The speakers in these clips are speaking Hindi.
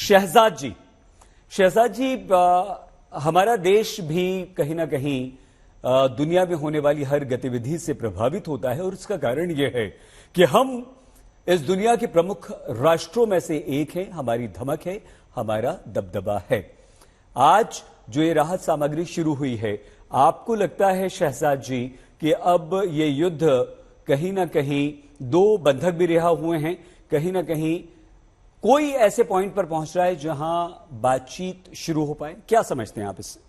शहजाद जी, हमारा देश भी कहीं ना कहीं दुनिया में होने वाली हर गतिविधि से प्रभावित होता है और इसका कारण यह है कि हम इस दुनिया के प्रमुख राष्ट्रों में से एक हैं। हमारी धमक है, हमारा दबदबा है। आज जो ये राहत सामग्री शुरू हुई है, आपको लगता है शहजाद जी कि अब ये युद्ध कहीं ना कहीं दो बंधक भी रिहा हुए हैं, कहीं ना कहीं कोई ऐसे पॉइंट पर पहुंच रहा है जहां बातचीत शुरू हो पाए? क्या समझते हैं आप इससे?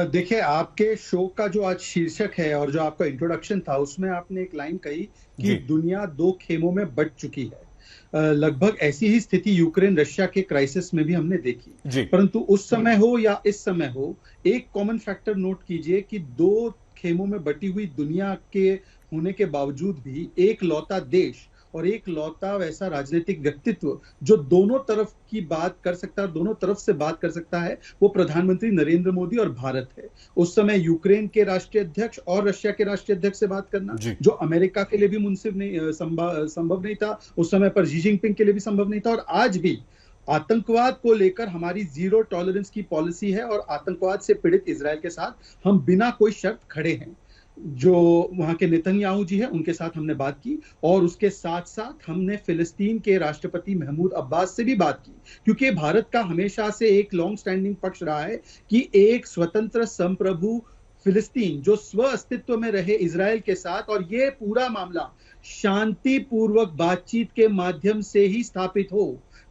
देखिए, आपके शो का जो आज शीर्षक है और जो आपका इंट्रोडक्शन था, उसमें आपने एक लाइन कही कि दुनिया दो खेमों में बंट चुकी है। लगभग ऐसी ही स्थिति यूक्रेन रशिया के क्राइसिस में भी हमने देखी। परंतु उस समय हो या इस समय हो, एक कॉमन फैक्टर नोट कीजिए कि दो खेमों में बटी हुई दुनिया के होने के बावजूद भी एक लौता देश और एक लौता वैसा राजनीतिक व्यक्तित्व जो दोनों तरफ की बात कर सकता है, दोनों तरफ से बात कर सकता है, वो प्रधानमंत्री नरेंद्र मोदी और भारत है। उस समय यूक्रेन के राष्ट्रीय अध्यक्ष और रशिया के राष्ट्रीय अध्यक्ष से बात करना, जो अमेरिका के लिए भी मुनसिफ नहीं संभव नहीं था, उस समय पर शी जिनपिंग के लिए भी संभव नहीं था। और आज भी आतंकवाद को लेकर हमारी जीरो टॉलरेंस की पॉलिसी है और आतंकवाद से पीड़ित इजरायल के साथ हम बिना कोई शर्त खड़े हैं। जो वहां के नेतन्याहू जी है, उनके साथ हमने बात की और उसके साथ साथ हमने फिलिस्तीन के राष्ट्रपति महमूद अब्बास से भी बात की, क्योंकि भारत का हमेशा से एक लॉन्ग स्टैंडिंग पक्ष रहा है कि एक स्वतंत्र संप्रभु फिलिस्तीन जो स्व अस्तित्व में रहे इजरायल के साथ, और ये पूरा मामला शांतिपूर्वक बातचीत के माध्यम से ही स्थापित हो,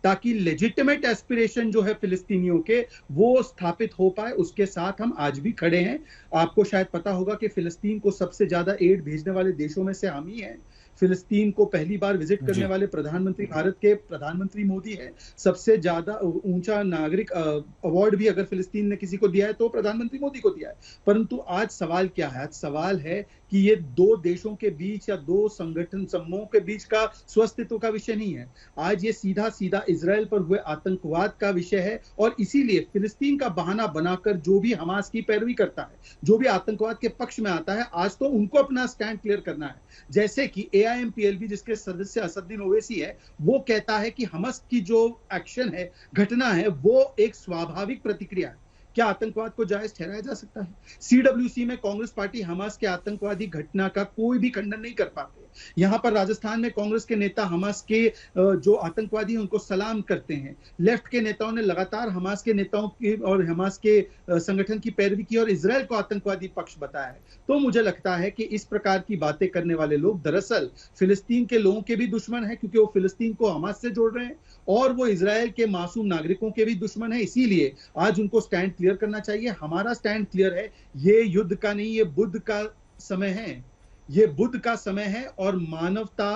ताकि लेजिटिमेट एस्पिरेशन जो है फिलिस्तीनियों के वो स्थापित हो पाए। उसके साथ हम आज भी खड़े हैं। आपको शायद पता होगा कि फिलिस्तीन को सबसे ज्यादा एड भेजने वाले देशों में से हम ही हैं। फिलिस्तीन को पहली बार विजिट करने वाले प्रधानमंत्री भारत के प्रधानमंत्री मोदी है। सबसे ज्यादा ऊंचा नागरिक अवार्ड भी अगर फिलिस्तीन ने किसी को दिया है तो प्रधानमंत्री मोदी को दिया है। परंतु आज सवाल क्या है? आज सवाल है कि ये दो देशों के बीच या दो संगठन समूहों के बीच का स्वास्तित्व का विषय नहीं है। आज ये सीधा सीधा इजरायल पर हुए आतंकवाद का विषय है। और इसीलिए फिलिस्तीन का बहाना बनाकर जो भी हमास की पैरवी करता है, जो भी आतंकवाद के पक्ष में आता है, आज तो उनको अपना स्टैंड क्लियर करना है। जैसे कि AIMPLB जिसके सदस्य असदुद्दीन ओवैसी है, वो कहता है कि हमास की जो एक्शन है, घटना है, वो एक स्वाभाविक प्रतिक्रिया है। क्या आतंकवाद को जायज ठहराया जा सकता है? CWC में कांग्रेस पार्टी हमास के आतंकवादी घटना का कोई भी खंडन नहीं कर पाते। यहां पर राजस्थान में कांग्रेस के नेता हमास के जो आतंकवादी हैं उनको सलाम करते हैं। लेफ्ट के नेताओं ने लगातार हमास के नेताओं की और हमास के संगठन की पैरवी की और इजरायल को आतंकवादी पक्ष बताया है। तो मुझे लगता है कि इस प्रकार की बातें करने वाले लोग दरअसल फिलिस्तीन के लोगों के भी दुश्मन है, क्योंकि वो फिलिस्तीन को हमास से जोड़ रहे हैं, और वो इजरायल के मासूम नागरिकों के भी दुश्मन है। इसीलिए आज उनको स्टैंड क्लियर करना चाहिए। हमारा स्टैंड क्लियर है, ये युद्ध का नहीं, ये बुद्ध का समय है। ये बुद्ध का समय है और मानवता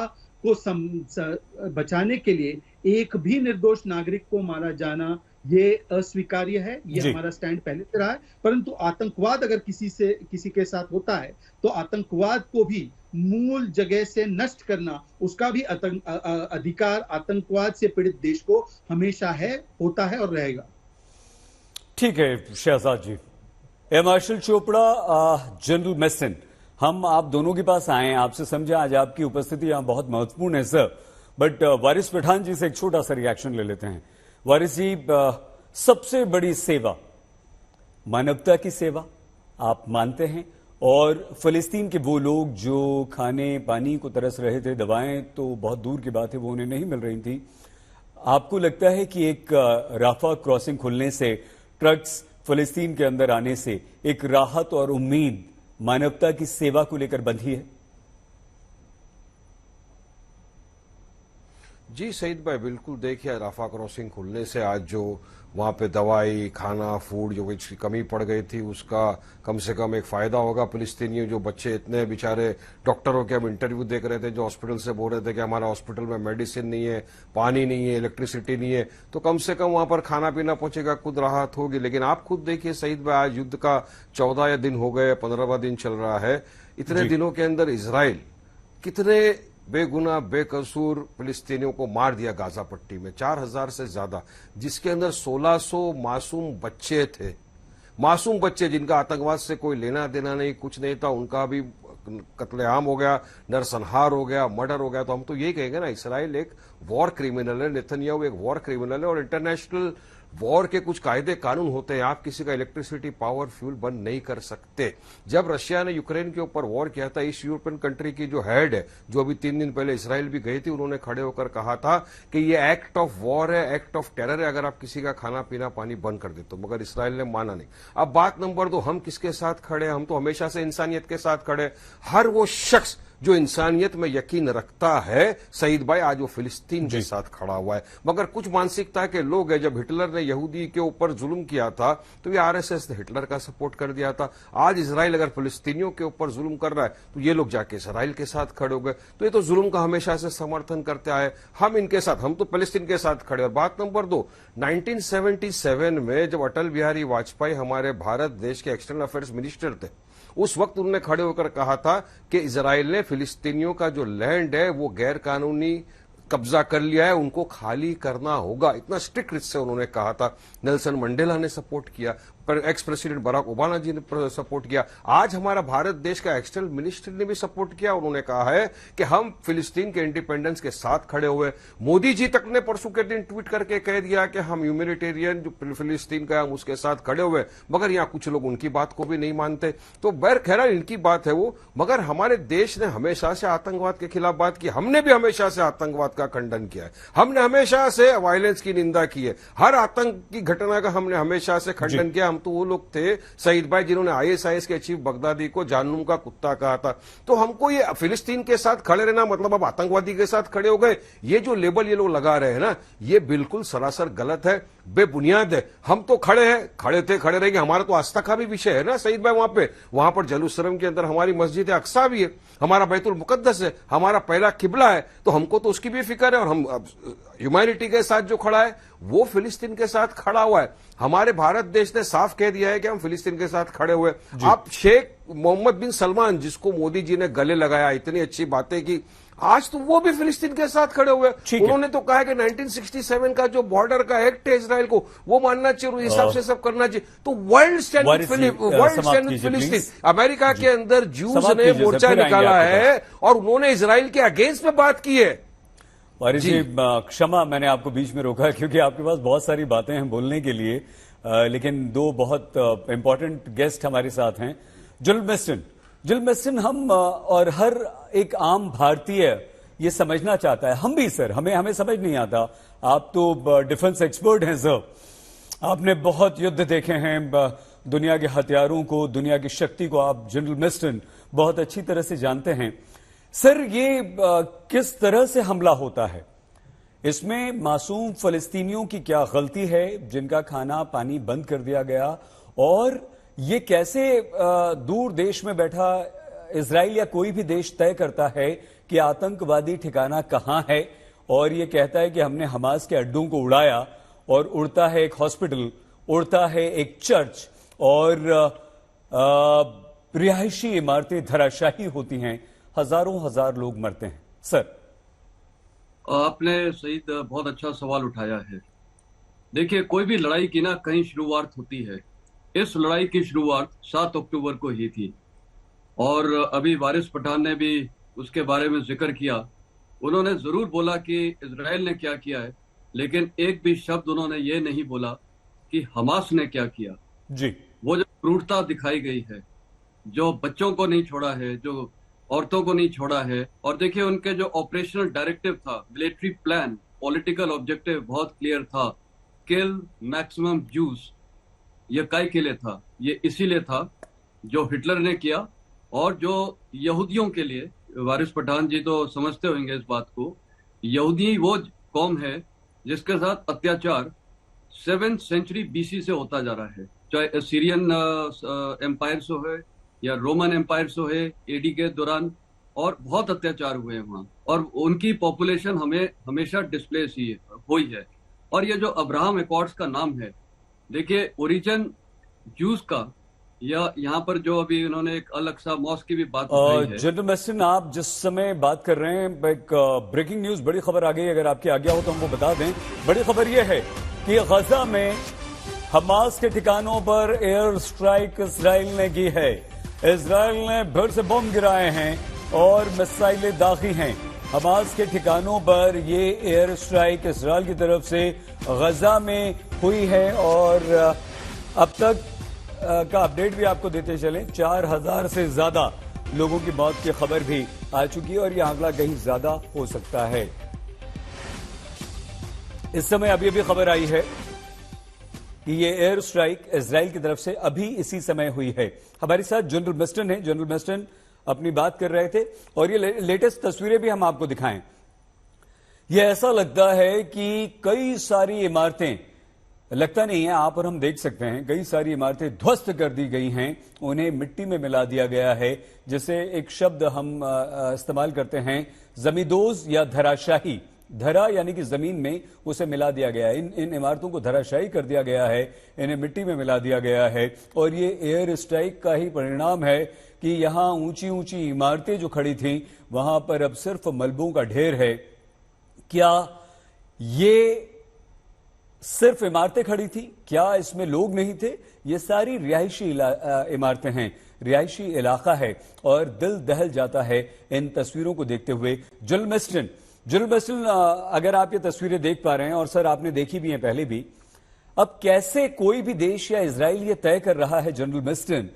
को बचाने के लिए एक भी निर्दोष नागरिक को मारा जाना ये अस्वीकार्य है। ये हमारा स्टैंड पहले से रहा है। परंतु आतंकवाद अगर किसी के साथ होता है तो आतंकवाद को भी मूल जगह से नष्ट करना, उसका भी अधिकार आतंकवाद से पीड़ित देश को हमेशा है, होता है और रहेगा। ठीक है Shahzad ji. Air marshal Chopra, general Mason, हम आप दोनों के पास आए हैं, आपसे समझे आज आपकी उपस्थिति यहां बहुत महत्वपूर्ण है सर। बट वारिस पठान जी से एक छोटा सा रिएक्शन ले लेते हैं। वारिस जी, सबसे बड़ी सेवा मानवता की सेवा आप मानते हैं, और फिलिस्तीन के वो लोग जो खाने पानी को तरस रहे थे, दवाएं तो बहुत दूर की बात है, वो उन्हें नहीं मिल रही थी। आपको लगता है कि एक राफा क्रॉसिंग खुलने से, ट्रक्स फिलिस्तीन के अंदर आने से एक राहत और उम्मीद मानवता की सेवा को लेकर बंधी है? जी सईद भाई, बिल्कुल। देखिए, राफा क्रॉसिंग खुलने से आज जो वहां पे दवाई, खाना, फूड जो की कमी पड़ गई थी, उसका कम से कम एक फायदा होगा। फिलिस्तीनी जो बच्चे इतने बेचारे, डॉक्टरों के हम इंटरव्यू देख रहे थे जो हॉस्पिटल से बोल रहे थे कि हमारा हॉस्पिटल में मेडिसिन नहीं है, पानी नहीं है, इलेक्ट्रिसिटी नहीं है, तो कम से कम वहां पर खाना पीना पहुंचेगा, खुद राहत होगी। लेकिन आप खुद देखिए सईद भाई, आज युद्ध का 14 दिन हो गए, 15वां दिन चल रहा है। इतने दिनों के अंदर इजराइल कितने बेगुनाह बेकसूर फिलिस्तीनियों को मार दिया गाजा पट्टी में, 4000 से ज्यादा, जिसके अंदर 1600 मासूम बच्चे थे। मासूम बच्चे जिनका आतंकवाद से कोई लेना देना नहीं, कुछ नहीं था, उनका भी कत्लेआम हो गया, नरसंहार हो गया, मर्डर हो गया। तो हम तो यही कहेंगे ना, इसराइल एक वॉर क्रिमिनल है, नेतन्याहू एक वॉर क्रिमिनल है और इंटरनेशनल वॉर के कुछ कायदे कानून होते हैं। आप किसी का इलेक्ट्रिसिटी, पावर, फ्यूल बंद नहीं कर सकते। जब रशिया ने यूक्रेन के ऊपर वॉर किया था, ईस्ट यूरोपियन कंट्री की जो हेड है, जो अभी 3 दिन पहले इसराइल भी गई थी, उन्होंने खड़े होकर कहा था कि ये एक्ट ऑफ वॉर है, एक्ट ऑफ टेरर है अगर आप किसी का खाना पीना पानी बंद कर देते हो। मगर इसराइल ने माना नहीं। अब बात नंबर 2, हम किसके साथ खड़े हैं? हम तो हमेशा से इंसानियत के साथ खड़े हैं। हर वो शख्स जो इंसानियत में यकीन रखता है, सईद भाई, आज वो फिलिस्तीन के साथ खड़ा हुआ है। मगर कुछ मानसिकता के लोग हैं, जब हिटलर ने यहूदी के ऊपर जुल्म किया था तो ये आरएसएस ने हिटलर का सपोर्ट कर दिया था। आज इजराइल अगर फिलिस्तीनियों के ऊपर जुल्म कर रहा है तो ये लोग जाके इसराइल के साथ खड़े हो गए। तो ये तो जुल्म का हमेशा से समर्थन करते आए। हम इनके साथ, हम तो फिलिस्तीन के साथ खड़े। और बात नंबर 2, 1977 में जब अटल बिहारी वाजपेयी हमारे भारत देश के एक्सटर्नल अफेयर्स मिनिस्टर थे, उस वक्त उन्होंने खड़े होकर कहा था कि इजराइल ने फिलिस्तीनियों का जो लैंड है वो गैर कानूनी कब्जा कर लिया है, उनको खाली करना होगा। इतना स्ट्रिक्ट से उन्होंने कहा था। नेल्सन मंडेला ने सपोर्ट किया, पर एक्स प्रेसिडेंट बराक ओबामा जी ने सपोर्ट किया। आज हमारा भारत देश का एक्सटर्नल मिनिस्टर ने भी सपोर्ट किया। उन्होंने कहा है कि हम फिलिस्तीन के इंडिपेंडेंस के साथ खड़े हुए। मोदी जी तक ने परसों के दिन ट्वीट करके कह दिया कि हम ह्यूमैनिटेरियन जो फिलिस्तीन का हम उसके साथ खड़े हुए। मगर यहां कुछ लोग उनकी बात को भी नहीं मानते। तो खैर इनकी बात है वो, मगर हमारे देश ने हमेशा से आतंकवाद के खिलाफ बात की। हमने भी हमेशा से आतंकवाद का खंडन किया है। हमने हमेशा से वायलेंस की निंदा की है। हर आतंक की घटना का हमने हमेशा से खंडन किया। तो वो लोग थे सईद भाई जिन्होंने आईएसआईएस के चीफ बगदादी को जानूम का कुत्ता कहा था। तो हमको ये फिलिस्तीन के साथ खड़े रहना मतलब अब आतंकवादी के साथ खड़े हो गए, ये जो लेबल ये लोग लगा रहे हैं ना, ये बिल्कुल सरासर गलत है, बेबुनियाद है। हम तो खड़े हैं, खड़े थे, खड़े रहेंगे। हमारा तो आस्था का भी विषय है ना सईद भाई। वहां पर जेरूसलम के अंदर हमारी मस्जिद अक्सा भी है, हमारा बैतुल मुकद्दस है, हमारा पहला किबला है। तो हमको तो उसकी भी फिक्र है। और हम ह्यूमैनिटी के साथ जो खड़ा है वो फिलिस्तीन के साथ खड़ा हुआ है। हमारे भारत देश ने साफ कह दिया है कि हम फिलिस्तीन के साथ खड़े हुए। आप शेख मोहम्मद बिन सलमान, जिसको मोदी जी ने गले लगाया, इतनी अच्छी बातें की, आज तो वो भी फिलिस्तीन के साथ खड़े हुए। उन्होंने तो कहा कि 1967 का जो बॉर्डर का एक्ट है इसराइल को वो मानना चाहिए, उस हिसाब से सब करना चाहिए। तो वर्ल्ड स्टैंड विद फिलिस्तीन। अमेरिका के अंदर जूस ने मोर्चा निकाला है और उन्होंने इसराइल के अगेंस्ट में बात की है। वारिस जी, क्षमा मैंने आपको बीच में रोका क्योंकि आपके पास बहुत सारी बातें हैं बोलने के लिए, लेकिन 2 बहुत इंपॉर्टेंट गेस्ट हमारे साथ हैं। जुल मेस्टन, हम और हर एक आम भारतीय ये समझना चाहता है, हम भी सर, हमें समझ नहीं आता। आप तो डिफेंस एक्सपर्ट हैं सर, आपने बहुत युद्ध देखे हैं, दुनिया के हथियारों को, दुनिया की शक्ति को आप जनरल मेस्टन बहुत अच्छी तरह से जानते हैं। सर, ये किस तरह से हमला होता है? इसमें मासूम फलस्तीनियों की क्या गलती है जिनका खाना पानी बंद कर दिया गया? और ये कैसे दूर देश में बैठा इजराइल या कोई भी देश तय करता है कि आतंकवादी ठिकाना कहां है? और ये कहता है कि हमने हमास के अड्डों को उड़ाया, और उड़ता है एक हॉस्पिटल, उड़ता है एक चर्च, और रिहायशी इमारतें धराशायी होती हैं, हजार लोग मरते हैं। सर, आपने सईद बहुत अच्छा सवाल उठाया है। देखिए, कोई भी लड़ाई की ना कहीं शुरुआत होती है। इस लड़ाई की शुरुआत 7 अक्टूबर को ही थी, और अभी वारिस पठान ने भी उसके बारे में जिक्र किया। उन्होंने जरूर बोला कि इजराइल ने क्या किया है, लेकिन एक भी शब्द उन्होंने ये नहीं बोला कि हमास ने क्या किया। जी, वो जो क्रूरता दिखाई गई है, जो बच्चों को नहीं छोड़ा है, जो औरतों को नहीं छोड़ा है। और देखिए, उनके जो ऑपरेशनल डायरेक्टिव था, मिलिट्री प्लान, पॉलिटिकल ऑब्जेक्टिव बहुत क्लियर था, किल मैक्सिमम जूस। ये काय के लिए था? ये इसीलिए था जो हिटलर ने किया, और जो यहूदियों के लिए, वारिस पठान जी तो समझते होंगे इस बात को, यहूदी वो कौम है जिसके साथ अत्याचार 7th सेंचुरी BC से होता जा रहा है, चाहे सीरियन एम्पायर से हो या रोमन एम्पायर से है, एडी के दौरान, और बहुत अत्याचार हुए हैं वहां, और उनकी पॉपुलेशन हमें हमेशा डिस्प्लेस ही हुई है। और ये जो अब्राहम एकॉर्ड्स का नाम है, देखिए ओरिजिन जूस का, या यहाँ पर जो अभी उन्होंने एक अलग सा मॉस्क की भी बात उठाई है। जनरल मेस्टन, आप जिस समय बात कर रहे हैं, एक ब्रेकिंग न्यूज, बड़ी खबर आ गई, अगर आपकी आज्ञा हो तो हमको बता दें। बड़ी खबर यह है कि गजा में हमास के ठिकानों पर एयर स्ट्राइक इसराइल ने की है। इसराइल ने फिर से बम गिराए हैं और मिसाइलें दागी हैं। हमास के ठिकानों पर ये एयर स्ट्राइक इसराइल की तरफ से गजा में हुई है और अब तक का अपडेट भी आपको देते चलें, 4000 से ज्यादा लोगों की मौत की खबर भी आ चुकी है और यह आंकड़ा कहीं ज्यादा हो सकता है। इस समय अभी अभी खबर आई है कि ये एयर स्ट्राइक इजराइल की तरफ से अभी इसी समय हुई है। हमारे साथ जनरल मिस्टन है। जनरल मिस्टन अपनी बात कर रहे थे और ये लेटेस्ट तस्वीरें भी हम आपको दिखाएं। ये ऐसा लगता है कि कई सारी इमारतें, लगता नहीं है, आप और हम देख सकते हैं, कई सारी इमारतें ध्वस्त कर दी गई हैं, उन्हें मिट्टी में मिला दिया गया है। जैसे एक शब्द हम इस्तेमाल करते हैं, जमींदोज या धराशाही। धरा यानी कि जमीन में उसे मिला दिया गया है। इन इमारतों को धराशाही कर दिया गया है, इन्हें मिट्टी में मिला दिया गया है और ये एयर स्ट्राइक का ही परिणाम है कि यहां ऊंची ऊंची इमारतें जो खड़ी थीं वहां पर अब सिर्फ मलबों का ढेर है। क्या ये सिर्फ इमारतें खड़ी थी? क्या इसमें लोग नहीं थे? ये सारी रिहायशी इमारतें हैं, रिहायशी इलाका है और दिल दहल जाता है इन तस्वीरों को देखते हुए। जनरल मिस्टन, अगर आप ये तस्वीरें देख पा रहे हैं और सर आपने देखी भी हैं पहले भी, अब कैसे कोई भी देश या इजराइल ये तय कर रहा है जनरल मिस्टन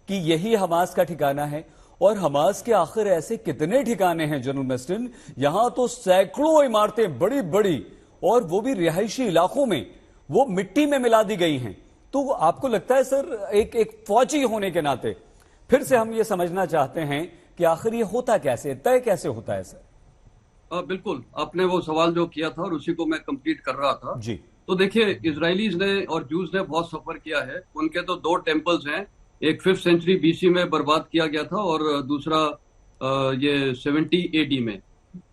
कि यही हमास का ठिकाना है? और हमास के आखिर ऐसे कितने ठिकाने हैं जनरल मिस्टन? यहां तो सैकड़ों इमारतें बड़ी बड़ी और वो भी रिहायशी इलाकों में वो मिट्टी में मिला दी गई हैं। तो आपको लगता है सर, एक फौजी होने के नाते फिर से हम ये समझना चाहते हैं कि आखिर ये होता कैसे, तय कैसे होता है सर? बिल्कुल, आपने वो सवाल जो किया था और उसी को मैं कंप्लीट कर रहा था जी। तो देखिए, इजरायलीज ने और जूस ने बहुत सफर किया है। उनके तो 2 टेम्पल्स हैं, एक 5th सेंचुरी बीसी में बर्बाद किया गया था और दूसरा ये 70 एडी में।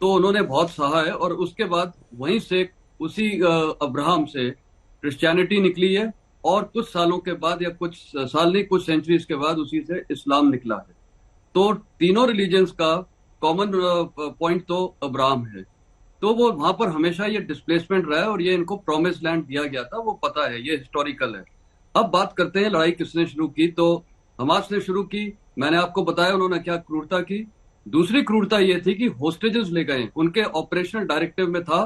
तो उन्होंने बहुत सहा है और उसके बाद वहीं से उसी अब्राहम से क्रिश्चियनिटी निकली है और कुछ सालों के बाद, या कुछ साल नहीं, कुछ सेंचुरीज के बाद उसी से इस्लाम निकला है। तो तीनों रिलीजन्स का कॉमन पॉइंट तो अब्राहम है। तो वो वहां पर हमेशा ये डिस्प्लेसमेंट रहा है और ये इनको प्रॉमिस लैंड दिया गया था, वो पता है, ये हिस्टोरिकल है। अब बात करते हैं लड़ाई किसने शुरू की। तो हमास ने शुरू की। मैंने आपको बताया उन्होंने क्या क्रूरता की। दूसरी क्रूरता ये थी कि होस्टेजेस ले गए। उनके ऑपरेशनल डायरेक्टिव में था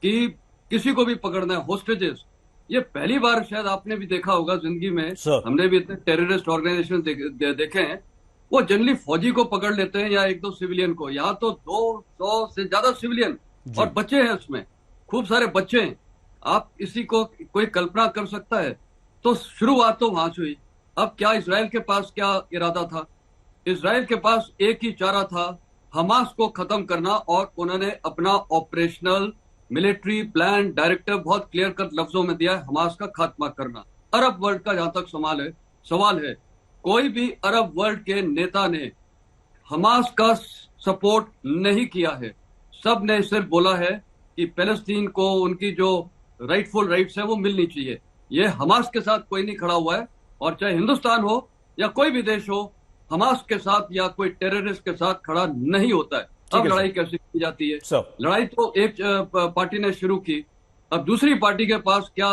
कि किसी को भी पकड़ना है, होस्टेजेस। ये पहली बार शायद आपने भी देखा होगा जिंदगी में, हमने भी इतने टेररिस्ट ऑर्गेनाइजेशन देखे हैं, वो जनरली फौजी को पकड़ लेते हैं या 1-2 सिविलियन को। यहाँ तो 200 से ज्यादा सिविलियन और बच्चे हैं, उसमें खूब सारे बच्चे हैं। आप इसी को कोई कल्पना कर सकता है? तो शुरुआत तो वहां से हुई। अब क्या इजराइल के पास क्या इरादा था? इजराइल के पास एक ही चारा था, हमास को खत्म करना। और उन्होंने अपना ऑपरेशनल मिलिट्री प्लान डायरेक्टिव बहुत क्लियर कट लफ्जों में दिया है, हमास का खात्मा करना। अरब वर्ल्ड का जहां तक सवाल है, कोई भी अरब वर्ल्ड के नेता ने हमास का सपोर्ट नहीं किया है। सब ने सिर्फ बोला है कि पैलेस्टीन को उनकी जो राइटफुल राइट्स है वो मिलनी चाहिए। ये हमास के साथ कोई नहीं खड़ा हुआ है, और चाहे हिंदुस्तान हो या कोई भी देश हो, हमास के साथ या कोई टेररिस्ट के साथ खड़ा नहीं होता है। अब लड़ाई कैसे की जाती है? लड़ाई तो एक पार्टी ने शुरू की, अब दूसरी पार्टी के पास क्या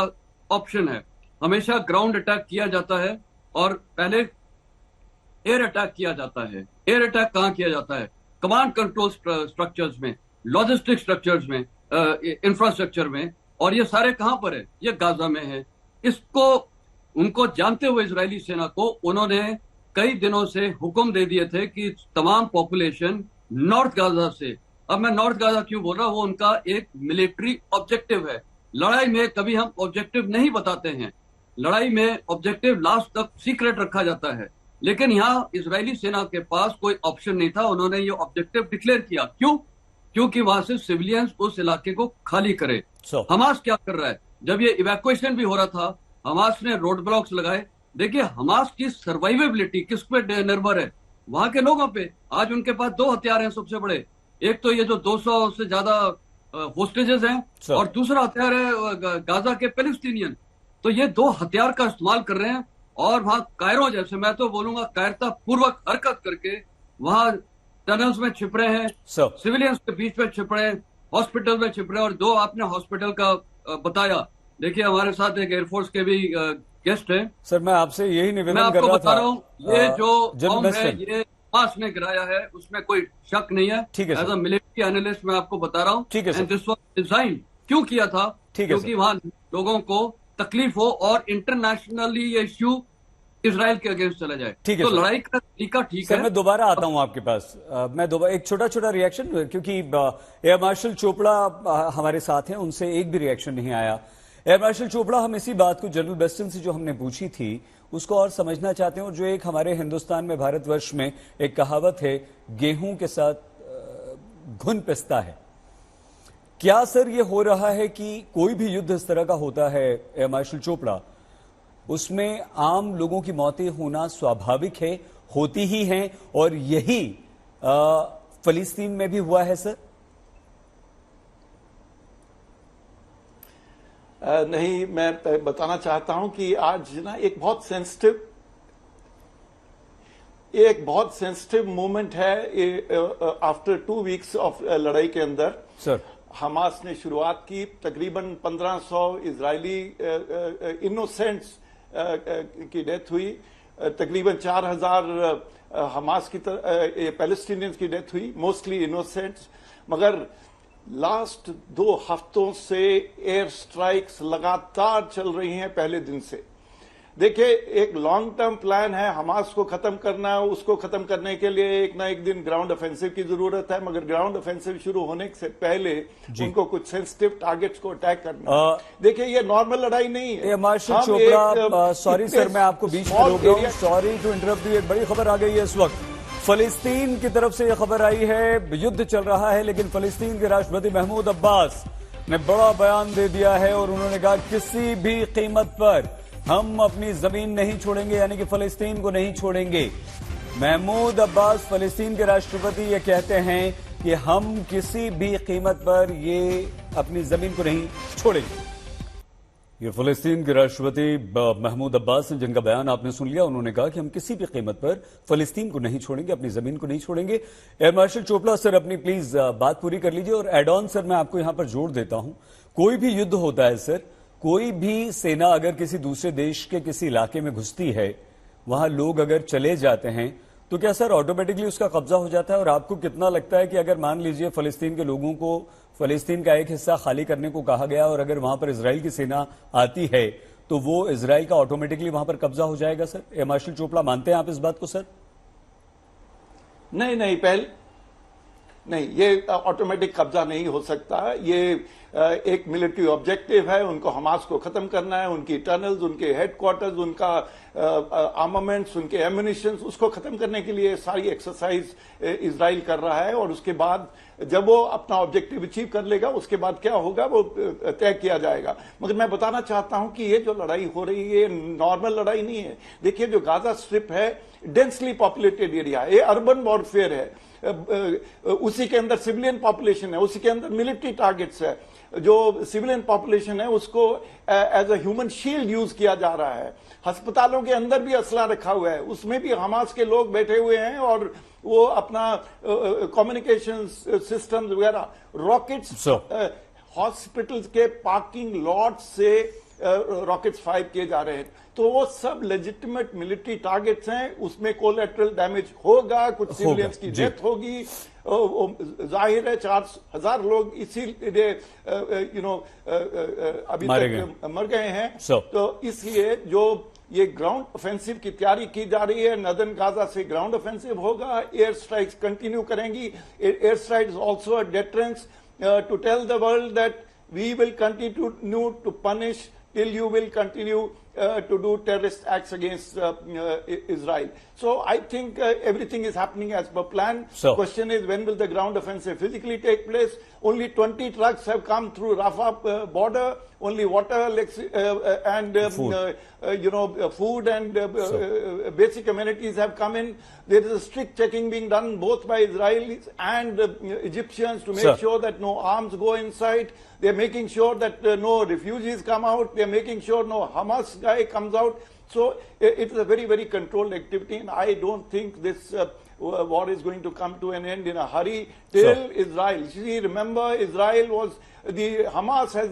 ऑप्शन है? हमेशा ग्राउंड अटैक किया जाता है और पहले एयर अटैक किया जाता है। एयर अटैक कहां किया जाता है? कमांड कंट्रोल स्ट्रक्चर्स में, लॉजिस्टिक स्ट्रक्चर्स में, इंफ्रास्ट्रक्चर में। और ये सारे कहां पर है? ये गाजा में है। इसको उनको जानते हुए इजरायली सेना को उन्होंने कई दिनों से हुक्म दे दिए थे कि तमाम पॉपुलेशन नॉर्थ गाजा से, अब मैं नॉर्थ गाजा क्यों बोल रहा हूं, वो उनका एक मिलिट्री ऑब्जेक्टिव है। लड़ाई में कभी हम ऑब्जेक्टिव नहीं बताते हैं, लड़ाई में ऑब्जेक्टिव लास्ट तक सीक्रेट रखा जाता है। लेकिन यहाँ इजरायली सेना के पास कोई ऑप्शन नहीं था, उन्होंने ये ऑब्जेक्टिव डिक्लेयर किया। क्यों? क्योंकि वहां से सिविलियंस उस इलाके को खाली करे। हमास क्या कर रहा है? जब ये इवैक्यूएशन भी हो रहा था, हमास ने रोड ब्लॉक्स लगाए। देखिए, हमास की सर्वाइवेबिलिटी किस पे निर्भर है? वहां के लोगों पे। आज उनके पास 2 हथियार हैं सबसे बड़े। एक तो ये जो 200 से ज्यादा होस्टेजेस हैं और दूसरा हथियार है गाजा के पैलेस्टीनियन। तो ये 2 हथियार का इस्तेमाल कर रहे हैं और वहां कायरों जैसे, मैं तो बोलूंगा कायरता पूर्वक हरकत करके वहां टनल्स में छिप रहे हैं, सिविलियंस के बीच में छिप रहे हैं, हॉस्पिटल में छिप रहे हैं। और 2 आपने हॉस्पिटल का बताया। देखिए, हमारे साथ एक एयरफोर्स के भी गेस्ट है। सर, मैं आपसे यही निवेदन कर रहा था। ये जो बॉम्ब है, ये हमास ने गिराया है, उसमें कोई शक नहीं है। ठीक है sir. As a military analyst मैं आपको बता रहा हूँ। ठीक है sir. And this was design क्यों किया था? ठीक है क्योंकि सर। वहां लोगों को तकलीफ हो और इंटरनेशनली ये इश्यू इसराइल के अगेंस्ट चला जाए। ठीक है तो सर। लड़ाई का तरीका ठीक सर है। मैं दोबारा आता हूं आपके पास। मैं दोबारा एक छोटा छोटा रिएक्शन, क्योंकि एयर मार्शल चोपड़ा हमारे साथ हैं, उनसे एक भी रिएक्शन नहीं आया। एयर मार्शल चोपड़ा, हम इसी बात को जनरल बेस्टन से जो हमने पूछी थी उसको और समझना चाहते हैं, और जो एक हमारे हिंदुस्तान में, भारतवर्ष में एक कहावत है, गेहूं के साथ घुन पिसता है। क्या सर ये हो रहा है कि कोई भी युद्ध इस तरह का होता है एयर मार्शल चोपड़ा, उसमें आम लोगों की मौतें होना स्वाभाविक है, होती ही हैं, और यही फलस्तीन में भी हुआ है सर? नहीं, मैं बताना चाहता हूं कि आज ना एक बहुत सेंसिटिव मोमेंट है आफ्टर 2 वीक्स ऑफ लड़ाई के अंदर। सर, हमास ने शुरुआत की, तकरीबन 1500 इजरायली इनोसेंट्स की डेथ हुई, तकरीबन 4000 हमास की पैलेस्टीनियंस की डेथ हुई, मोस्टली इनोसेंट्स। मगर लास्ट 2 हफ्तों से एयर स्ट्राइक्स लगातार चल रही हैं पहले दिन से। देखिए, एक लॉन्ग टर्म प्लान है, हमास को खत्म करना है। उसको खत्म करने के लिए एक ना एक दिन ग्राउंड ऑफेंसिव की जरूरत है, मगर ग्राउंड ऑफेंसिव शुरू होने से पहले उनको कुछ सेंसिटिव टारगेट्स को अटैक करना है। देखिए, ये नॉर्मल लड़ाई नहीं है। मार्शल चोपड़ा, सॉरी सर, मैं आपको बीच में रोक रहा हूं, सॉरी टू इंटरप्ट यू। एक बड़ी खबर आ गई है इस वक्त, फलस्तीन की तरफ से यह खबर आई है, युद्ध चल रहा है, लेकिन फलस्तीन के राष्ट्रपति महमूद अब्बास ने बड़ा बयान दे दिया है, और उन्होंने कहा किसी भी कीमत पर हम अपनी जमीन नहीं छोड़ेंगे, यानी कि फलस्तीन को नहीं छोड़ेंगे। महमूद अब्बास फलस्तीन के राष्ट्रपति ये कहते हैं कि हम किसी भी कीमत पर ये अपनी जमीन को नहीं छोड़ेंगे। ये फलस्तीन के राष्ट्रपति महमूद अब्बास ने, जिनका बयान आपने सुन लिया, उन्होंने कहा कि हम किसी भी कीमत पर फलस्तीन को नहीं छोड़ेंगे, अपनी जमीन को नहीं छोड़ेंगे। एयर मार्शल चोपड़ा सर, अपनी प्लीज बात पूरी कर लीजिए। और एड ऑन सर, मैं आपको यहां पर जोड़ देता हूं, कोई भी युद्ध होता है सर, कोई भी सेना अगर किसी दूसरे देश के किसी इलाके में घुसती है, वहां लोग अगर चले जाते हैं, तो क्या सर ऑटोमेटिकली उसका कब्जा हो जाता है? और आपको कितना लगता है कि अगर मान लीजिए फलस्तीन के लोगों को फलस्तीन का एक हिस्सा खाली करने को कहा गया, और अगर वहां पर इजराइल की सेना आती है, तो वो इजराइल का ऑटोमेटिकली वहां पर कब्जा हो जाएगा सर? एयर मार्शल चोपड़ा, मानते हैं आप इस बात को सर? नहीं, ये ऑटोमेटिक कब्जा नहीं हो सकता। ये एक मिलिट्री ऑब्जेक्टिव है, उनको हमास को खत्म करना है, उनकी टनल्स, उनके हेडक्वार्टर्स, उनका आर्मामेंट्स, उनके एम्युनिशंस, उसको खत्म करने के लिए सारी एक्सरसाइज इजराइल कर रहा है। और उसके बाद जब वो अपना ऑब्जेक्टिव अचीव कर लेगा, उसके बाद क्या होगा वो तय किया जाएगा। मगर मैं बताना चाहता हूं कि ये जो लड़ाई हो रही है, ये नॉर्मल लड़ाई नहीं है। देखिए, जो गाजा स्ट्रिप है, डेंसली पॉपुलेटेड एरिया है, ये अर्बन वॉरफेयर है, उसी के अंदर सिविलियन पॉपुलेशन है, उसी के अंदर मिलिट्री टारगेट्स है। जो सिविलियन पॉपुलेशन है उसको as a human shield use किया जा रहा है। अस्पतालों के अंदर भी असला रखा हुआ है, उसमें भी हमास के लोग बैठे हुए हैं, और वो अपना कम्युनिकेशन सिस्टम वगैरह, रॉकेट्स हॉस्पिटल्स के पार्किंग लॉट से रॉकेट्स फायर किए जा रहे हैं। तो वो सब लेजिटिमेट मिलिट्री टारगेट्स हैं, उसमें कोलैटरल डैमेज होगा, कुछ सिविलियंस की डेथ होगी, जाहिर है 4000 लोग इसीलिए अभी तक मर गए हैं। तो इसलिए जो ये ग्राउंड ऑफेंसिव की तैयारी की जा रही है, नदर्न गाजा से ग्राउंड ऑफेंसिव होगा, एयर स्ट्राइक्स कंटिन्यू करेंगी। Air strikes also a deterrence to tell the world that we will continue to punish till you will continue to do terrorist acts against Israel. So I think everything is happening as per plan. Question is, when will the ground offensive physically take place? Only 20 trucks have come through Rafah border. Only water and food and basic amenities have come in. There is a strict checking being done both by Israelis and Egyptians to make sure that no arms go inside. They're making sure that no refugees come out. They're making sure no Hamas guy comes out. So it is a very, very controlled activity, and I don't think this war is going to come to an end in a hurry till Israel. See, remember, Israel was Hamas has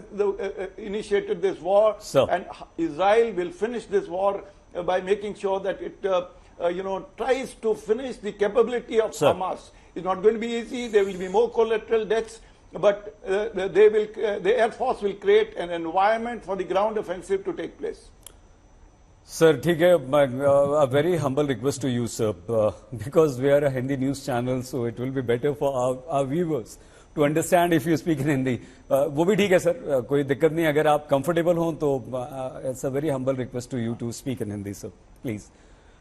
initiated this war, and Israel will finish this war by making sure that it tries to finish the capability of Sir. Hamas. It's not going to be easy. There will be more collateral deaths, but the Air Force will create an environment for the ground offensive to take place. Sir ठीक है, a very humble request to you, sir, because we are a Hindi news channel, so it will be better for our viewers to understand if you speak in Hindi. वो भी ठीक है सर, कोई दिक्कत नहीं, अगर आप कंफर्टेबल हों तो it's a very humble request to you to speak in Hindi, sir, please.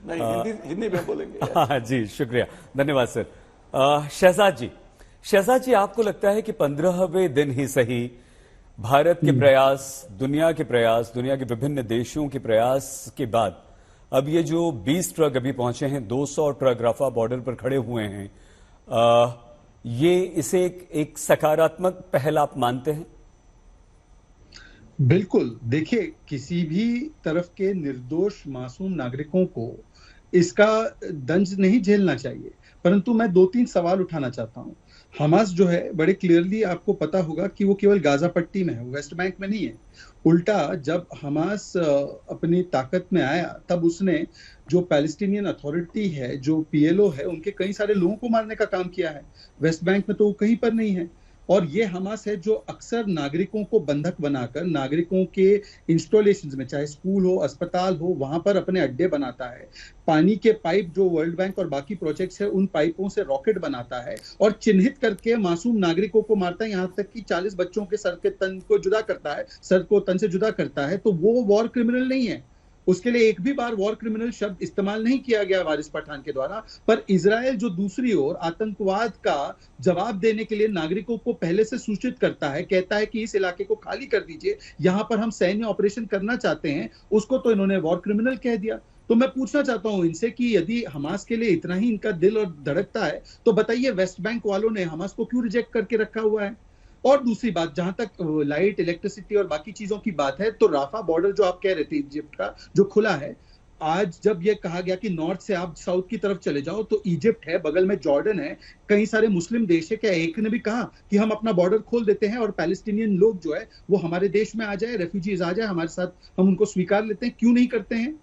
नहीं, हिंदी में बोलेंगे। हाँ जी, शुक्रिया, धन्यवाद सर। शहजाद जी, आपको लगता है कि 15वें दिन ही सही भारत के प्रयास, दुनिया के विभिन्न देशों के प्रयास के बाद अब ये जो 20 ट्रक अभी पहुंचे हैं, 200 ट्रक रफा बॉर्डर पर खड़े हुए हैं, ये इसे एक सकारात्मक पहल आप मानते हैं? बिल्कुल। देखिए, किसी भी तरफ के निर्दोष मासूम नागरिकों को इसका दंड नहीं झेलना चाहिए, परंतु मैं 2-3 सवाल उठाना चाहता हूं। हमास जो है, बड़े क्लियरली आपको पता होगा कि वो केवल गाजा पट्टी में है, वेस्ट बैंक में नहीं है। उल्टा जब हमास अपनी ताकत में आया तब उसने जो पैलेस्टीनियन अथॉरिटी है, जो पीएलओ है, उनके कई सारे लोगों को मारने का काम किया है। वेस्ट बैंक में तो वो कहीं पर नहीं है। और ये हमास है जो अक्सर नागरिकों को बंधक बनाकर नागरिकों के इंस्टॉलेशंस में, चाहे स्कूल हो, अस्पताल हो, वहां पर अपने अड्डे बनाता है। पानी के पाइप जो वर्ल्ड बैंक और बाकी प्रोजेक्ट्स है, उन पाइपों से रॉकेट बनाता है और चिन्हित करके मासूम नागरिकों को मारता है, यहां तक कि 40 बच्चों के सर के तन को जुदा करता है, सर को तन से जुदा करता है। तो वो वॉर क्रिमिनल नहीं है, उसके लिए एक भी बार वॉर क्रिमिनल शब्द इस्तेमाल नहीं किया गया वारिस पठान के द्वारा। पर इजराइल जो दूसरी ओर आतंकवाद का जवाब देने के लिए नागरिकों को पहले से सूचित करता है, कहता है कि इस इलाके को खाली कर दीजिए, यहां पर हम सैन्य ऑपरेशन करना चाहते हैं, उसको तो इन्होंने वॉर क्रिमिनल कह दिया। तो मैं पूछना चाहता हूं इनसे कि यदि हमास के लिए इतना ही इनका दिल और धड़कता है तो बताइए वेस्ट बैंक वालों ने हमास को क्यों रिजेक्ट करके रखा हुआ है? और दूसरी बात, जहां तक लाइट, इलेक्ट्रिसिटी और बाकी चीजों की बात है, तो राफा बॉर्डर जो आप कह रहे थे इजिप्ट का, जो खुला है, आज जब ये कहा गया कि नॉर्थ से आप साउथ की तरफ चले जाओ, तो इजिप्ट है, बगल में जॉर्डन है, कई सारे मुस्लिम देश है, क्या एक ने भी कहा कि हम अपना बॉर्डर खोल देते हैं और पैलेस्टीनियन लोग जो है वो हमारे देश में आ जाए, रेफ्यूजीज आ जाए हमारे साथ, हम उनको स्वीकार लेते हैं? क्यों नहीं करते हैं?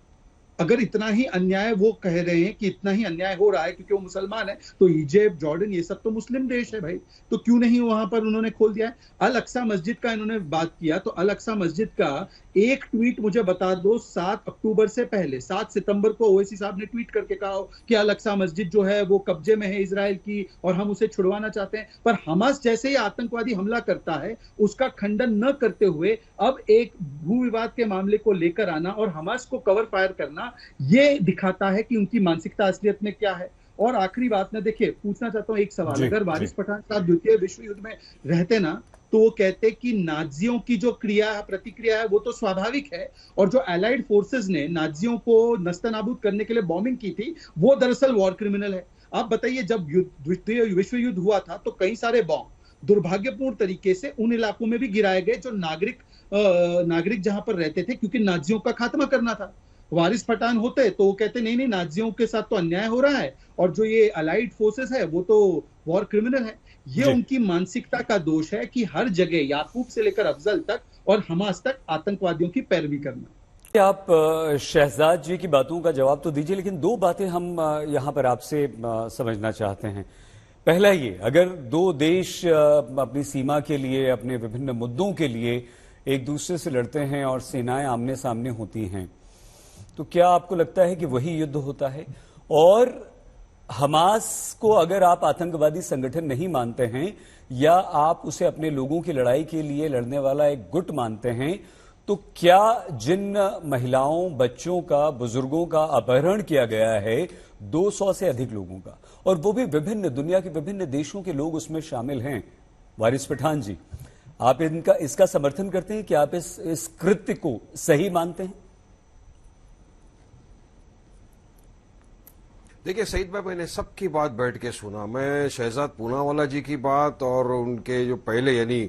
अगर इतना ही अन्याय वो कह रहे हैं कि इतना ही अन्याय हो रहा है क्योंकि वो मुसलमान है, तो इजिप्ट, जॉर्डन, ये सब तो मुस्लिम देश है भाई, तो क्यों नहीं वहां पर उन्होंने खोल दिया है? अल अक्सा मस्जिद का इन्होंने बात किया, तो अल अक्सा मस्जिद का एक ट्वीट मुझे बता दो, 7 अक्टूबर से पहले 7 सितंबर को ओवैसी साहब ने ट्वीट करके कहा कि अल अक्सा मस्जिद जो है वो कब्जे में है इजराइल की और हम उसे छुड़वाना चाहते हैं। पर हमास जैसे ही आतंकवादी हमला करता है उसका खंडन न करते हुए अब एक भू विवाद के मामले को लेकर आना और हमास को कवर फायर करना, ये दिखाता है कि उनकी मानसिकता असलियत में क्या है। और आखिरी बात मैं देखिए पूछना चाहता हूं एक सवाल, अगर वारिस पठान साहब द्वितीय विश्व युद्ध में रहते ना, तो वो कहते कि नाजियों की जो प्रतिक्रिया है वो तो स्वाभाविक है, और जो एलाइड फोर्सेस ने नाजियों को नस्तनाबूद करने के लिए बॉम्बिंग की थी वो दरअसल वॉर क्रिमिनल है। आप बताइए, जब द्वितीय विश्व युद्ध हुआ था तो कई सारे बॉम्ब दुर्भाग्यपूर्ण तरीके से उन इलाकों में भी गिराए गए जो नागरिक जहां पर रहते थे, क्योंकि नाजियों का खात्मा करना था। वारिस पठान होते तो वो कहते नहीं नाजियों के साथ तो अन्याय हो रहा है और जो ये अलाइड फोर्सेस है वो तो वॉर क्रिमिनल है। ये उनकी मानसिकता का दोष है कि हर जगह याकूब से लेकर अफजल तक और हमास तक आतंकवादियों की पैरवी करना। आप शहजाद जी की बातों का जवाब तो दीजिए, लेकिन 2 बातें हम यहां पर आपसे समझना चाहते हैं। पहला ये, अगर 2 देश अपनी सीमा के लिए, अपने विभिन्न मुद्दों के लिए एक दूसरे से लड़ते हैं और सेनाएं आमने सामने होती हैं, तो क्या आपको लगता है कि वही युद्ध होता है? और हमास को अगर आप आतंकवादी संगठन नहीं मानते हैं या आप उसे अपने लोगों की लड़ाई के लिए लड़ने वाला एक गुट मानते हैं, तो क्या जिन महिलाओं, बच्चों का, बुजुर्गों का अपहरण किया गया है, 200 से अधिक लोगों का, और वो भी विभिन्न दुनिया के विभिन्न देशों के लोग उसमें शामिल हैं, वारिस पठान जी, आप इसका समर्थन करते हैं कि आप इस कृत्य को सही मानते हैं? देखिए सईद भाई, मैंने सबकी बात बैठ के सुना। मैं शहजाद पूनावाला जी की बात और उनके जो पहले, यानी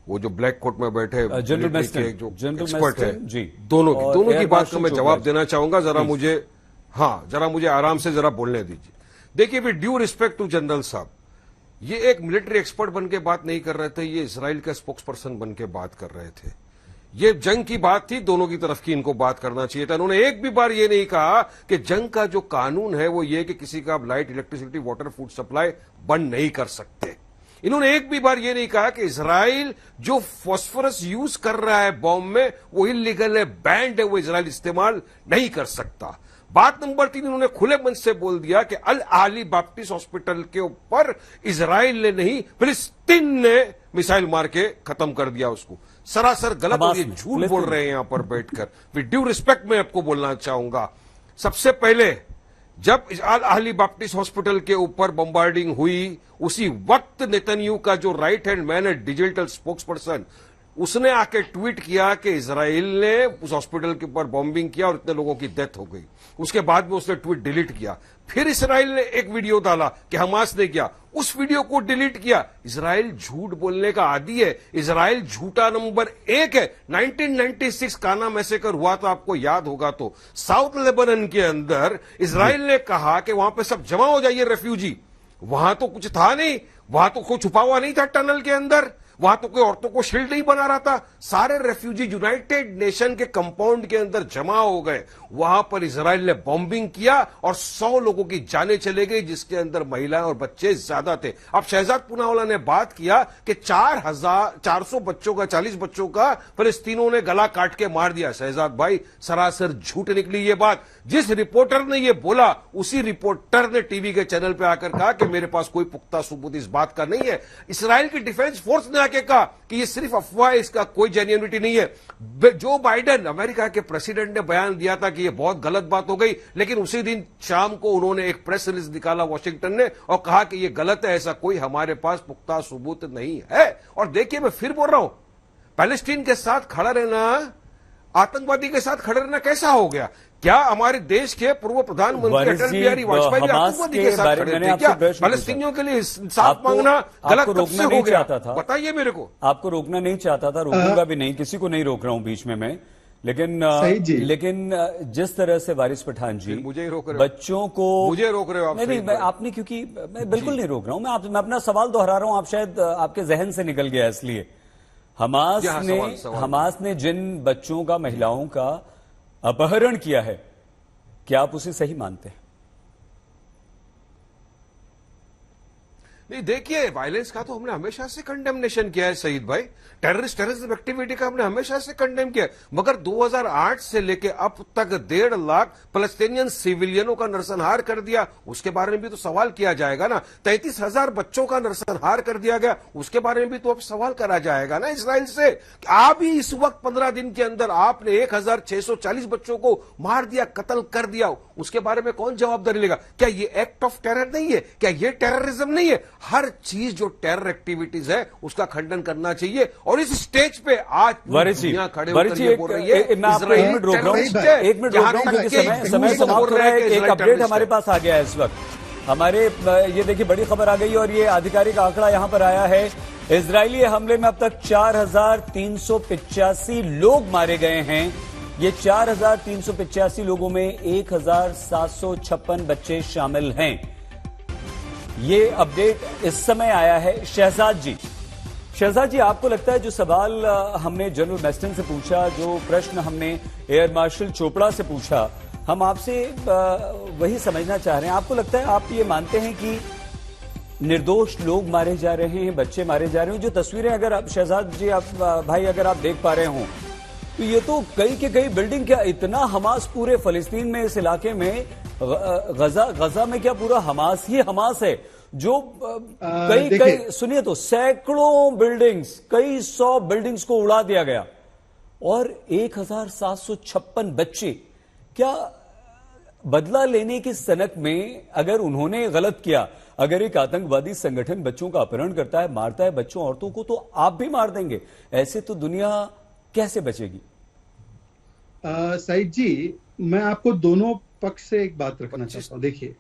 वो जो ब्लैक कोट में बैठे जनरल जो एक्सपर्ट है जी, दोनों की बात का मैं जवाब देना चाहूंगा। जरा मुझे आराम से जरा बोलने दीजिए। देखिए, with due respect to general साहब, ये एक मिलिट्री एक्सपर्ट बन के बात नहीं कर रहे थे, ये इसराइल का स्पोक्स पर्सन बन के बात कर रहे थे। ये जंग की बात थी, दोनों की तरफ की इनको बात करना चाहिए था। इन्होंने एक भी बार ये नहीं कहा कि जंग का जो कानून है वो ये कि किसी का आप light, electricity, water, food supply बंद नहीं कर सकते। इन्होंने एक भी बार ये नहीं कहा कि इजराइल जो फास्फोरस यूज कर रहा है बॉम्ब में वो इलीगल है, बैंड है, वो इजराइल इस्तेमाल नहीं कर सकता। बात नंबर 3, इन्होंने खुले मन से बोल दिया कि अल आहली बैप्टिस्ट हॉस्पिटल के ऊपर इजराइल ने नहीं, फिलिस्तीन ने मिसाइल मार के खत्म कर दिया उसको। सरासर गलत, और ये झूठ बोल रहे हैं यहां पर बैठकर। विद ड्यू रिस्पेक्ट मैं आपको बोलना चाहूंगा, सबसे पहले जब अल आहली बैप्टिस्ट हॉस्पिटल के ऊपर बम्बार्डिंग हुई, उसी वक्त नेतन्याहू का जो राइट हैंड मैन है, डिजिटल स्पोक्स पर्सन, उसने आके ट्वीट किया कि इजराइल ने उस हॉस्पिटल के ऊपर बॉम्बिंग किया और इतने लोगों की डेथ हो गई। उसके बाद में उसने ट्वीट डिलीट किया। फिर इजराइल ने एक वीडियो डाला कि हमास ने किया, उस वीडियो को डिलीट किया। इजराइल झूठ बोलने का आदी है, इजराइल झूठा नंबर 1 है। 1996 काना मैसेकर हुआ था, आपको याद होगा तो, साउथ लेबनन के अंदर इजराइल ने कहा कि वहां पे सब जमा हो जाइए रेफ्यूजी। वहां तो कुछ था नहीं, वहां तो कोई छुपा हुआ नहीं था टनल के अंदर, वहां तो कोई औरतों को शील्ड नहीं बना रहा था। सारे रेफ्यूजी यूनाइटेड नेशन के कंपाउंड के अंदर जमा हो गए। वहां पर इजराइल ने बॉम्बिंग किया और 100 लोगों की जानें चले गई, जिसके अंदर महिलाएं और बच्चे ज्यादा थे। अब शहजाद पूनावाला ने बात किया कि 400 बच्चों का, 40 बच्चों का फिलिस्तीनों ने गला काट के मार दिया। शहजाद भाई, सरासर झूठ निकली ये बात। जिस रिपोर्टर ने ये बोला, उसी रिपोर्टर ने टीवी के चैनल पर आकर कहा कि मेरे पास कोई पुख्ता सबूत इस बात का नहीं है। इसराइल की डिफेंस फोर्स ने आके कहा कि ये सिर्फ अफवाह है, इसका कोई जेन्युइनिटी नहीं है। जो बाइडेन अमेरिका के प्रेसिडेंट ने बयान दिया था कि ये बहुत गलत बात हो गई, लेकिन उसी दिन शाम को उन्होंने एक प्रेस रिलीज निकाला वाशिंगटन ने और कहा कि ये गलत है, ऐसा कोई हमारे पास पुख्ता सबूत नहीं है। और देखिए, मैं फिर बोल रहा हूं, पैलेस्टीन के साथ खड़ा रहना आतंकवादी के साथ खड़ा रहना कैसा हो गया? क्या हमारे देश के पूर्व प्रधानमंत्री अटल बिहारी वाजपेयी भी आतंकवादी के साथ खड़े थे क्या? फलस्तीनियों के लिए इंसाफ मांगना गलत कब से हो गया? बताइए मेरे को। आपको रोकना नहीं चाहता था, रोकूंगा भी नहीं, किसी को नहीं रोक रहा हूं बीच में मैं, लेकिन जिस तरह से वारिस पठान जी मुझे ही रोक रहे हो, बच्चों को मुझे रोक रहे हो आप? नहीं, आपने, क्योंकि मैं बिल्कुल नहीं रोक रहा हूं, मैं अपना सवाल दोहरा रहा हूं, आप शायद आपके जहन से निकल गया इसलिए। हमास ने जिन बच्चों का, महिलाओं का अपहरण किया है, क्या आप उसे सही मानते हैं? नहीं, देखिए, वायलेंस का तो हमने हमेशा से कंडेमनेशन किया है सईद भाई। टेररिज्म एक्टिविटी का हमने हमेशा से कंडेम किया है। मगर 2008 से लेके अब तक 1.5 लाख फलस्तीनियन सिविलियनों का नरसंहार कर दिया, उसके बारे में भी तो सवाल किया जाएगा ना। 33,000 बच्चों का नरसंहार कर दिया गया, उसके बारे में भी तो अब सवाल करा जाएगा ना इसराइल से। आप ही इस वक्त 15 दिन के अंदर आपने 1,640 बच्चों को मार दिया, कत्ल कर दिया, उसके बारे में कौन जवाबदारी लेगा? क्या ये एक्ट ऑफ टेरर नहीं है? क्या ये टेररिज्म नहीं है? हर चीज जो टेरर एक्टिविटीज है उसका खंडन करना चाहिए। और इस स्टेज पे आज दुनिया खड़े होकर ये बोल रही है इजराइल में रोक रहा हूं, एक मिनट रोक रहा हूं क्योंकि समय समाप्त हो रहा है। एक अपडेट हमारे पास आ गया है इस वक्त हमारे, ये देखिए बड़ी खबर आ गई और ये आधिकारिक आंकड़ा यहां पर आया है। इजरायली हमले में अब तक 4,385 लोग मारे गए हैं। ये 4,385 लोगों में 1,756 बच्चे शामिल हैं। ये अपडेट इस समय आया है। शहजाद जी, आपको लगता है जो सवाल हमने जनरल मैस्टन से पूछा, जो प्रश्न हमने एयर मार्शल चोपड़ा से पूछा, हम आपसे वही समझना चाह रहे हैं। आपको लगता है, आप ये मानते हैं कि निर्दोष लोग मारे जा रहे हैं, बच्चे मारे जा रहे हैं? जो तस्वीरें अगर आप, शहजाद जी, आप भाई अगर आप देख पा रहे हो, तो ये तो कई के कई बिल्डिंग, क्या इतना हमास पूरे फलस्तीन में, इस इलाके में, गजा में क्या पूरा हमास ही हमास है जो कई सुनिए तो सैकड़ों बिल्डिंग्स, कई 100 बिल्डिंग्स को उड़ा दिया गया और 1,756 बच्चे। क्या बदला लेने की सनक में अगर उन्होंने गलत किया, अगर एक आतंकवादी संगठन बच्चों का अपहरण करता है, मारता है बच्चों औरतों को, तो आप भी मार देंगे? ऐसे तो दुनिया कैसे बचेगी? सईद जी, मैं आपको दोनों पक्ष से एक बात रखना चाहता हूं। देखिए,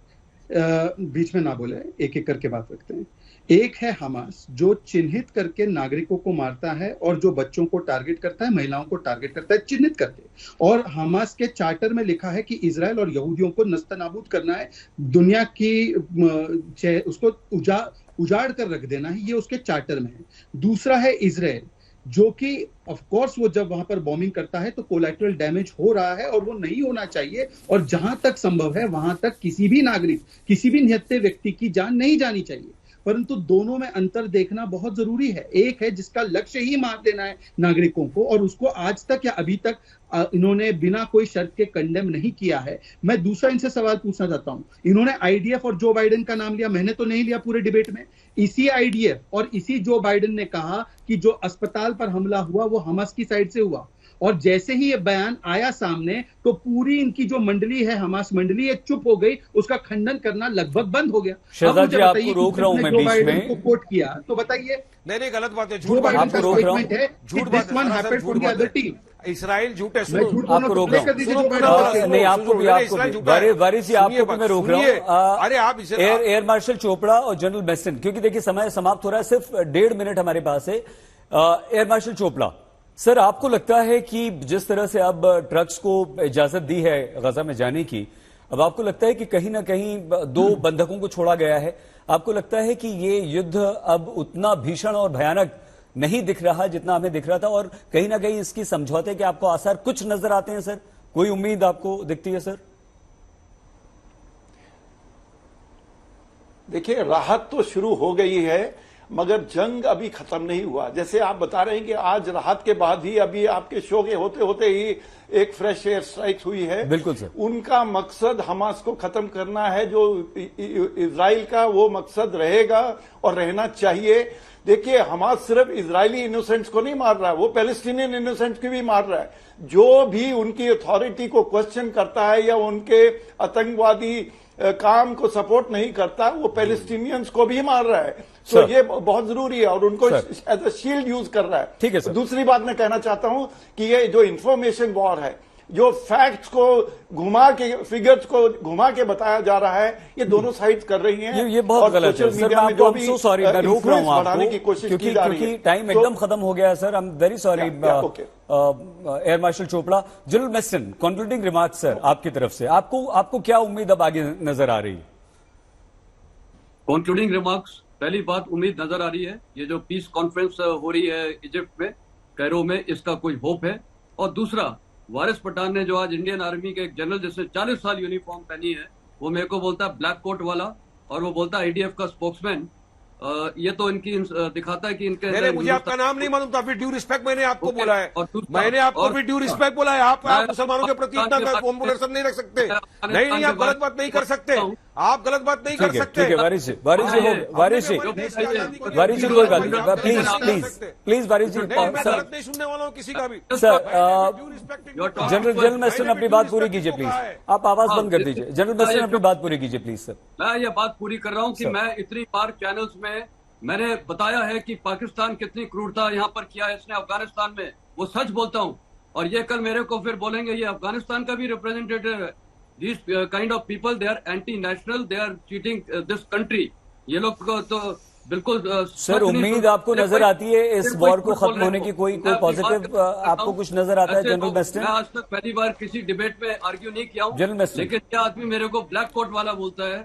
बीच में ना बोले, एक एक करके बात रखते हैं। एक है हमास, जो चिन्हित करके नागरिकों को मारता है और जो बच्चों को टारगेट करता है, महिलाओं को टारगेट करता है चिन्हित करके। और हमास के चार्टर में लिखा है कि इजराइल और यहूदियों को नस्तनाबूद करना है, दुनिया की उसको उजाड़ कर रख देना है, ये उसके चार्टर में है। दूसरा है इजराइल, जो कि ऑफ कोर्स वो जब वहां पर बॉम्बिंग करता है तो कोलैटरल डैमेज हो रहा है और वो नहीं होना चाहिए, और जहां तक संभव है वहां तक किसी भी नागरिक, किसी भी निहत्थे व्यक्ति की जान नहीं जानी चाहिए। परंतु दोनों में अंतर देखना बहुत जरूरी है। एक है जिसका लक्ष्य ही मार देना है नागरिकों को, और उसको आज तक या अभी तक इन्होंने बिना कोई शर्त के कंडेम नहीं किया है। मैं दूसरा इनसे सवाल पूछना चाहता हूं, इन्होंने आईडीएफ और जो बाइडेन का नाम लिया, मैंने तो नहीं लिया पूरे डिबेट में। इसी आईडीएफ और इसी जो बाइडेन ने कहा कि जो अस्पताल पर हमला हुआ वो हमास की साइड से हुआ, और जैसे ही ये बयान आया सामने तो पूरी इनकी जो मंडली है, हमास मंडली, ये चुप हो गई, उसका खंडन करना लगभग बंद हो गया। शहजाद जी, आपको रोक रहा हूं मैं बीच में, को कोट किया तो बताइए। नहीं, गलत बात है, जो झूठ बात बाइडेन का आपको रोक रहा हूं। स्टेटमेंट है, झूठ बात है, happened for the other team. Israel झूठ है, मैं झूठ आपको रोक रहा हूं। नहीं, आपको भी वारिस जी, आपको भी मैं रोक रहा हूं। अरे आप एयर मार्शल चोपड़ा और जनरल मेसन, क्योंकि देखिए समय समाप्त हो रहा है, सिर्फ 1.5 मिनट हमारे पास है। एयर मार्शल चोपड़ा सर, आपको लगता है कि जिस तरह से अब ट्रक्स को इजाजत दी है गजा में जाने की, अब आपको लगता है कि कहीं ना कहीं 2 बंधकों को छोड़ा गया है, आपको लगता है कि ये युद्ध अब उतना भीषण और भयानक नहीं दिख रहा जितना हमें दिख रहा था, और कहीं ना कहीं इसकी समझौते के आपको आसार कुछ नजर आते हैं सर? कोई उम्मीद आपको दिखती है सर? देखिए, राहत तो शुरू हो गई है मगर जंग अभी खत्म नहीं हुआ। जैसे आप बता रहे हैं कि आज राहत के बाद ही अभी आपके शो के होते होते ही एक फ्रेश एयर स्ट्राइक हुई है। बिल्कुल सर। उनका मकसद हमास को खत्म करना है, जो इजराइल का वो मकसद रहेगा और रहना चाहिए। देखिए, हमास सिर्फ इजरायली इनोसेंट्स को नहीं मार रहा है, वो पैलेस्टीनियन इनोसेंट्स को भी मार रहा है। जो भी उनकी अथॉरिटी को क्वेश्चन करता है या उनके आतंकवादी काम को सपोर्ट नहीं करता, वो पैलेस्टीनियंस को भी मार रहा है। तो ये बहुत जरूरी है और उनको एज अ शील्ड यूज कर रहा है। ठीक है सर। दूसरी बात मैं कहना चाहता हूं कि ये जो इंफॉर्मेशन वॉर है, जो फैक्ट्स को घुमा के, फिगर्स को घुमा के बताया जा रहा है, ये दोनों साइड्स कर रही हैं। ये बहुत गलत है सर। मैं आपको सो सॉरी, मैं रोक रहा हूं आपको क्योंकि टाइम एकदम खत्म हो गया है sir. I am very sorry air marshal Chopra. General mason, concluding remark sir आपकी तरफ से, आपको क्या उम्मीद अब आगे नजर आ रही है? कंक्लूडिंग रिमार्क्स, पहली बात उम्मीद नजर आ रही है, ये जो पीस कॉन्फ्रेंस हो रही है इजिप्ट में, कैरो में, इसका कोई होप है। और दूसरा, वारिस पठान ने जो आज इंडियन आर्मी के एक जनरल जिसने 40 साल यूनिफॉर्म पहनी है, वो मेरे को बोलता है ब्लैक कोट वाला, और वो बोलता है आईडीएफ का स्पोक्समैन। ये तो इनकी दिखाता है कि इनके मुझे आपका नाम नहीं मालूम था, फिर ड्यू रिस्पेक्ट मैंने आपको बोला है। मैंने आपको फिर ड्यू रिस्पेक्ट बोला है। आप मुसलमानों के प्रति इतना फॉर्मुलेशन नहीं रख सकते। नहीं, आप गलत बात नहीं कर सकते, आप गलत बात नहीं कर सकते। ठीक है, वारिस जी कोई बात नहीं, प्लीज वारिस जी। गलत नहीं सुनने वाला हूँ किसी का भी सर। जनरल मेसन अपनी बात पूरी कीजिए प्लीज, आप आवाज बंद कर दीजिए। जनरल मेसन अपनी बात पूरी कीजिए प्लीज सर। मैं ये बात पूरी कर रहा हूँ कि मैं इतनी बार चैनल्स में मैंने बताया है कि पाकिस्तान कितनी क्रूरता यहाँ पर किया है इसने अफगानिस्तान में, वो सच बोलता हूँ। और ये कल मेरे को फिर बोलेंगे ये अफगानिस्तान का भी रिप्रेजेंटेटिव है। These kind of people, they are anti-national, they are cheating this country. ये लोग तो बिल्कुल सर, उम्मीद आपको नजर आती है इस वॉर को खत्म होने की? कोई पॉजिटिव आपको कुछ नजर आता है जनरल मेसन? मैं आज तक पहली बार किसी डिबेट में आर्ग्यू नहीं किया हूँ, जनरल मेसन, लेकिन ये आदमी मेरे को ब्लैक कोट वाला बोलता है।